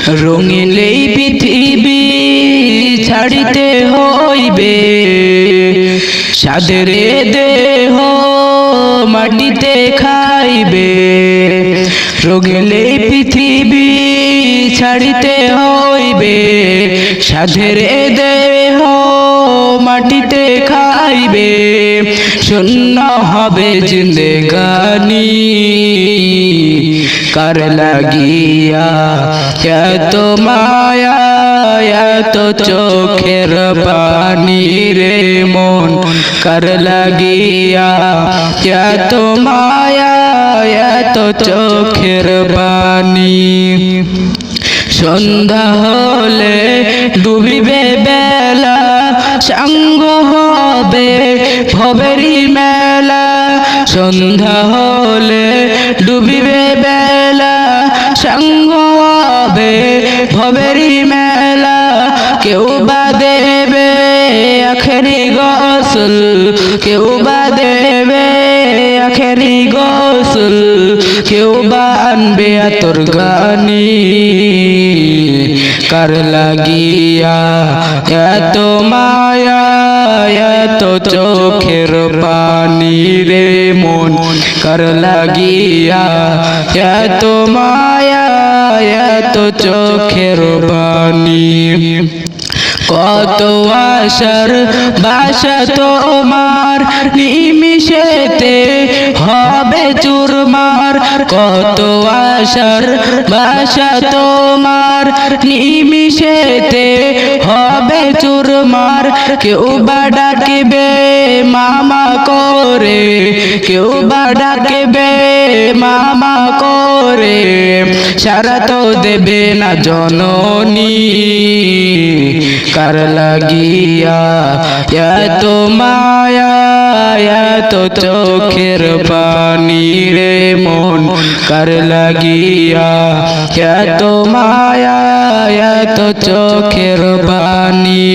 রঙিন এই পৃথিবী ছাড়িতে হইবে, সাদের দেহ মাটিতে খাইবে। রঙিন এই পৃথিবী ছাড়িতে হইবে, সাদের দেহ মাটিতে খাইবে। শূন্য হবে জিন্দেগানি কার লাগিয়া এত মায়া এত চোখের পানি রে মন, কার লাগিয়া এত মায়া এত চোখের পানি। সন্ধ্যা হলে ডুবিবে বেলা, সাঙ্গ হবে ভবেরি মেলা। সন্ধ্যা হলে ডুবিবে বেলা, সাঙ্গ হবে ভবেরি মেলা। কেউ বা দেবে আখেরি গোসল, কেউ বা দেবে আখেরি গোসল, কেউ বা আনবে আতর গানি কার লাগিয়া এত মায়া এত চোখের পানি রে মন, কার লাগিয়া এত মায়া এত চোখের পানি। কত আশার বাসা তোমার নিমিষেতে হবে চুরমার। কত আশার বাসা তোমার নিমিষেতে হবে চুরমার। কেউ বা ডাকবে মামা করে, কেউ বা ডাকবে মামা করে, সারা তো দেবে না জননী কার লাগিয়া এত মায়া এত চোখের পানি রে মন, কার লাগিয়া এত মায়া এত চোখের পানি।